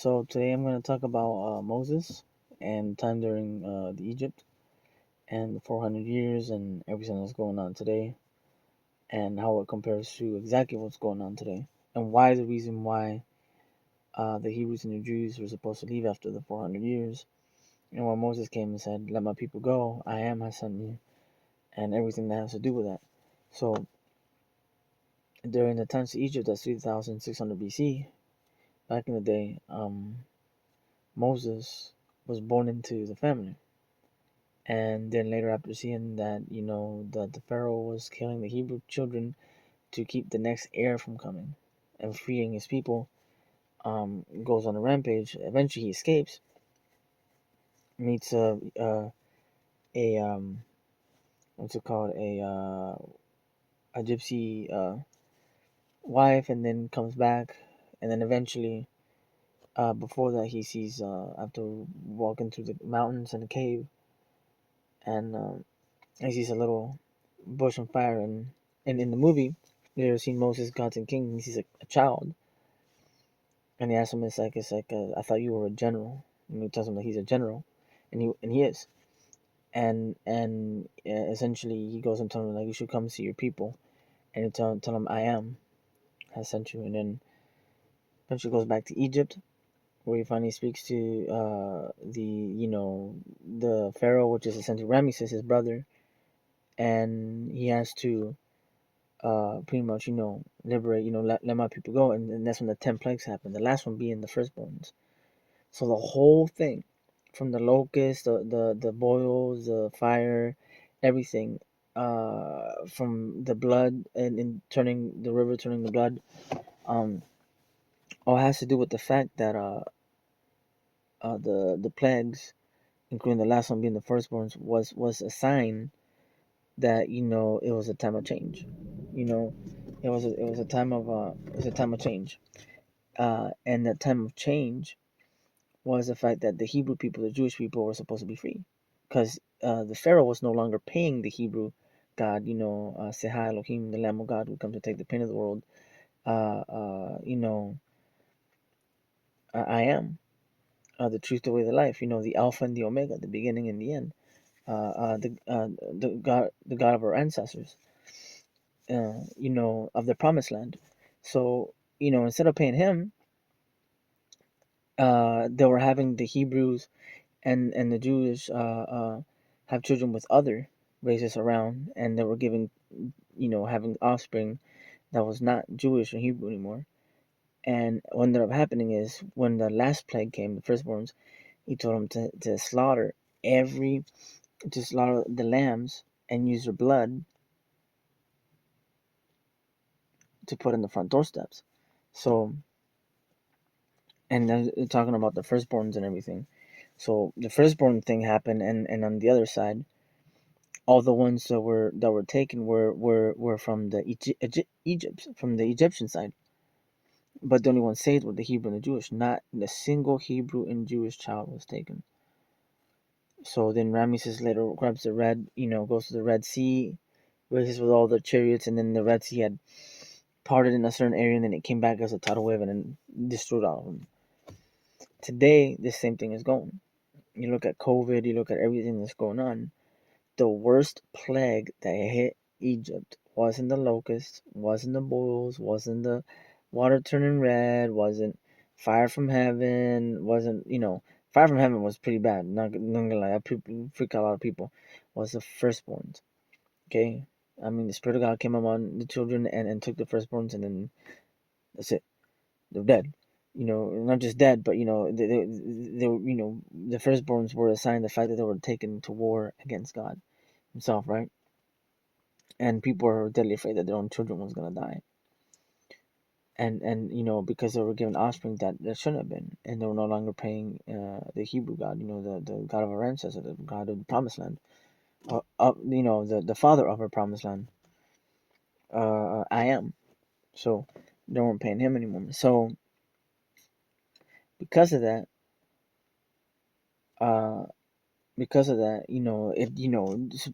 So today I'm going to talk about Moses and time during the Egypt and the 400 years and everything that's going on today and how it compares to exactly what's going on today and why the reason why the Hebrews and the Jews were supposed to leave after the 400 years and when Moses came and said, "Let my people go, I am has sent you," and everything that has to do with that. So during the times of Egypt, that's 3600 BC. Back in the day, Moses was born into the family. And then later, after seeing that, that the Pharaoh was killing the Hebrew children to keep the next heir from coming and freeing his people, goes on a rampage. Eventually, he escapes, meets a what's it called, a gypsy wife, and then comes back, and then eventually, before that, he sees after walking through the mountains and a cave, and he sees a little bush on fire, and in the movie you ever seen Moses, Gods and King? He sees a child, and he asks him, I thought you were a general. And he tells him that he's a general, and he is. And essentially he goes and tells him like you should come see your people, and he tell him I am has sent you, and then eventually goes back to Egypt where he finally speaks to the Pharaoh, which is essentially Ramesses, his brother, and he has to pretty much, liberate, let my people go. And that's when the 10 plagues happen. The last one being the firstborns. So the whole thing, from the locusts, the boils, the fire, everything, from the blood and turning the river, turning the blood, um, all has to do with the fact that the plagues, including the last one being the firstborns, was a sign that it was a time of change. You know, it was a time of change. And that time of change was the fact that the Hebrew people, the Jewish people, were supposed to be free, because the Pharaoh was no longer paying the Hebrew God. Sehai Elohim, the Lamb of God, who come to take the pain of the world. Uh, uh, you know, I am the truth, the way, the life. The Alpha and the Omega, the beginning and the end. The God of our ancestors. Of the promised land. So, instead of paying him, they were having the Hebrews and the Jews have children with other races around, and they were having offspring that was not Jewish or Hebrew anymore. And what ended up happening is when the last plague came, the firstborns, he told them to slaughter the lambs and use their blood to put in the front doorsteps. So, and then talking about the firstborns and everything. So the firstborn thing happened, and on the other side, all the ones that were taken were from the Egypt, from the Egyptian side. But the only ones saved were the Hebrew and the Jewish. Not a single Hebrew and Jewish child was taken. So then Ramesses later grabs the goes to the Red Sea, races with all the chariots, and then the Red Sea had parted in a certain area, and then it came back as a tidal wave and then destroyed all of them. Today, the same thing is going. You look at COVID, you look at everything that's going on. The worst plague that hit Egypt wasn't the locusts, wasn't the boils, wasn't the water turning red, wasn't fire from heaven, wasn't, fire from heaven was pretty bad. Not gonna lie, that freaked out a lot of people. Was the firstborns, okay? I mean, the Spirit of God came upon the children and took the firstborns, and then that's it. They're dead. Not just dead, but they were, the firstborns were assigned the fact that they were taken to war against God Himself, right? And people were deadly afraid that their own children was gonna die, and because they were given offspring that shouldn't have been, and they were no longer praying the Hebrew God, the God of our ancestors, the God of the Promised Land, the Father of our Promised Land. I am. So they weren't paying Him anymore. So because of that, uh, it's a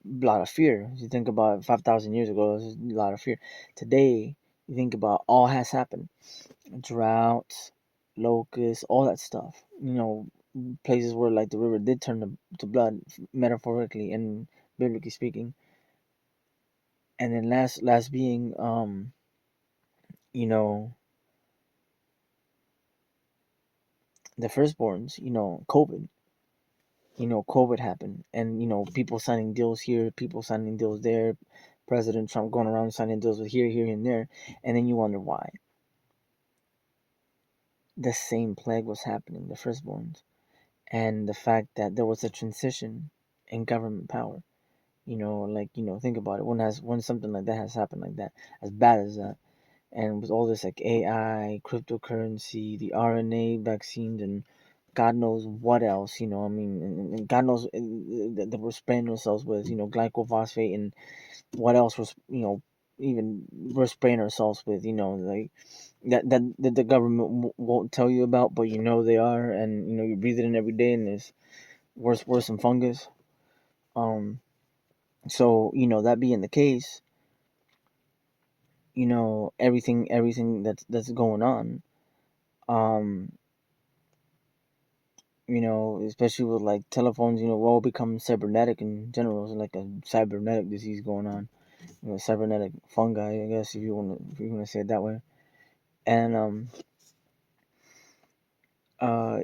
lot of fear. You think about 5,000 years ago, there's a lot of fear. Today, you think about all has happened: droughts, locusts, all that stuff. Places where like the river did turn to blood, metaphorically and biblically speaking. And then last being, you know, the firstborns. COVID. COVID happened, and people signing deals here, people signing deals there. President Trump going around signing deals with here, and there, and then you wonder why. The same plague was happening, the firstborns, and the fact that there was a transition in government power. Think about it. When something like that has happened, like that, as bad as that, and with all this like AI, cryptocurrency, the RNA vaccines, and God knows what else. I mean, and God knows that we're spraying ourselves with, glycophosphate, and what else was, even we're spraying ourselves with, like that the government won't tell you about, but they are, and you breathe it in every day, and it's worse than fungus. So that being the case, everything that's going on, um, especially with like telephones, we're all becoming cybernetic in general. It's like a cybernetic disease going on, cybernetic fungi, I guess, if you want to say it that way. And uh,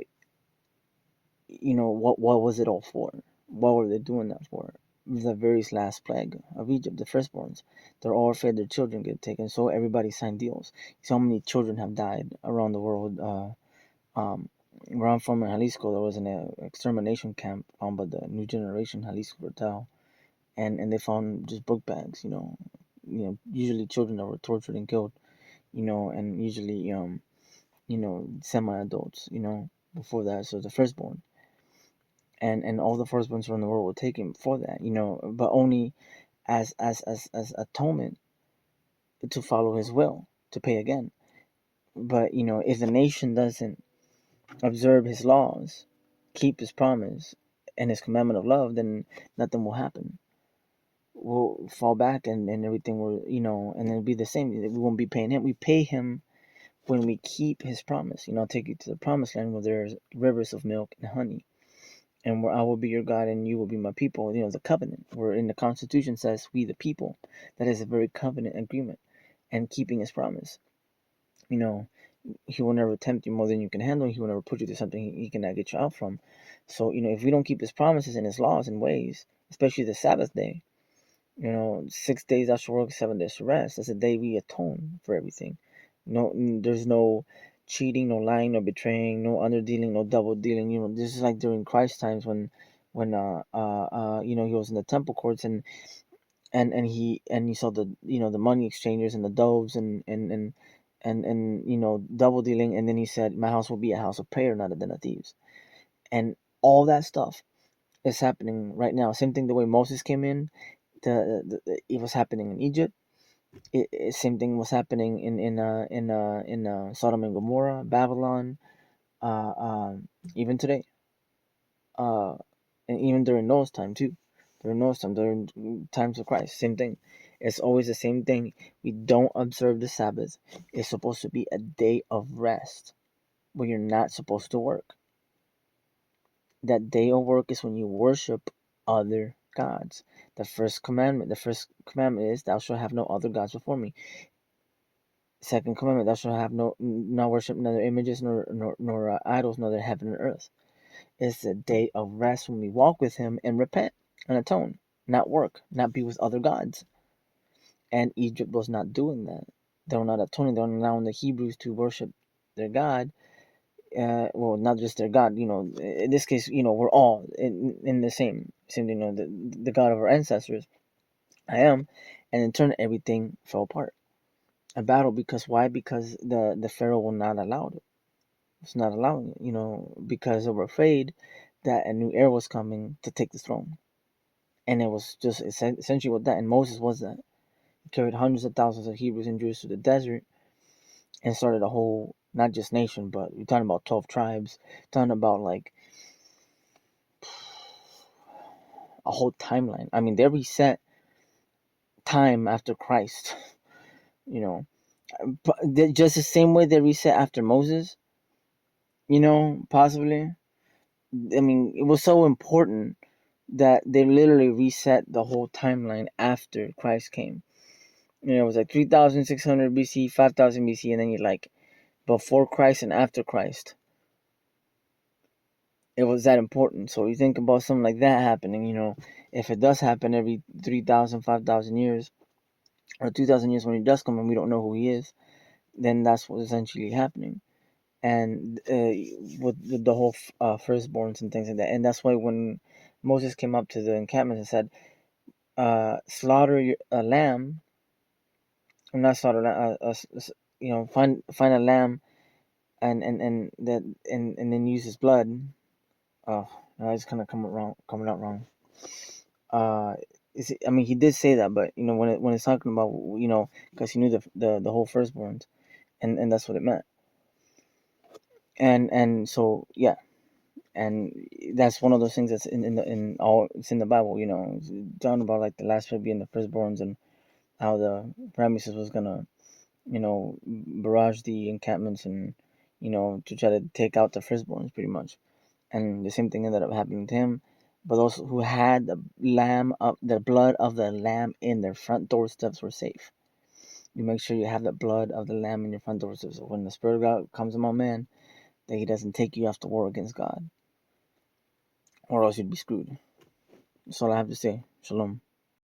what was it all for? What were they doing that for? The very last plague of Egypt, the firstborns. They're all afraid their children get taken, so everybody signed deals. So many children have died around the world. Where I'm from in Jalisco, there was an extermination camp found by the New Generation Jalisco Cartel, and they found just book bags. Usually children that were tortured and killed. And usually semi-adults. Before that, so the firstborn, and all the firstborns from the world were taken for that. But only as atonement to follow His will, to pay again. But if the nation doesn't observe His laws, keep His promise and His commandment of love, then nothing will happen. We'll fall back, and everything will, and then it'll be the same. We won't be paying Him. We pay Him when we keep His promise. I'll take you to the promised land where there's rivers of milk and honey, and where I will be your God and you will be my people. The covenant, where in the Constitution says we the people. That is a very covenant agreement, and keeping His promise. He will never tempt you more than you can handle. He will never put you through something he cannot get you out from. So, if we don't keep His promises and His laws and ways, especially the Sabbath day, 6 days thou shalt work, 7 days to rest. That's the day we atone for everything. There's no cheating, no lying, no betraying, no underdealing, no double dealing. This is like during Christ times when he was in the temple courts, and he saw the money exchangers and the doves, and double dealing, and then he said, my house will be a house of prayer, not a den of thieves. And all that stuff is happening right now. Same thing the way Moses came in, it was happening in Egypt. Same thing was happening in Sodom and Gomorrah, Babylon, even today, uh, and even during Noah's time too. During times of Christ, same thing. It's always the same thing. We don't observe the Sabbath. It's supposed to be a day of rest where you're not supposed to work. That day of work is when you worship other gods. The first commandment is, thou shalt have no other gods before me. Second commandment, thou shalt have not worship neither images nor idols, neither heaven and earth. It's a day of rest when we walk with Him and repent and atone, not work, not be with other gods. And Egypt was not doing that. They were not atoning. They were allowing the Hebrews to worship their God. Well, not just their God. In this case, we're all in the same. The God of our ancestors, I am, and in turn, everything fell apart. A battle, because why? Because the Pharaoh will not allow it. It's not allowing it. Because they were afraid that a new era was coming to take the throne, and it was just essentially what that. And Moses was that. He carried hundreds of thousands of Hebrews and Jews through the desert and started a whole, not just nation, but we're talking about 12 tribes, talking about like a whole timeline. I mean, they reset time after Christ, you know, but just the same way they reset after Moses. Possibly. I mean, it was so important that they literally reset the whole timeline after Christ came. It was like 3,600 BC, 5,000 BC, and then you're like before Christ and after Christ. It was that important. So you think about something like that happening, if it does happen every 3,000, 5,000 years, or 2,000 years when he does come and we don't know who he is, then that's what's essentially happening. And with the whole firstborns and things like that. And that's why when Moses came up to the encampment and said, slaughter a lamb, or not slaughter, find a lamb and then use his blood. Oh, no, it's kind of coming out wrong. Uh, I mean, he did say that, but when it's talking about because he knew the whole firstborns, and that's what it meant. And so yeah, and that's one of those things that's in all it's in the Bible. It's talking about like the last will being the firstborns and how the Ramesses was gonna barrage the encampments and to try to take out the firstborns pretty much. And the same thing ended up happening to him. But those who had the blood of the lamb in their front doorsteps were safe. You make sure you have the blood of the lamb in your front doorsteps. So when the Spirit of God comes among man, that he doesn't take you off to war against God, or else you'd be screwed. That's all I have to say. Shalom.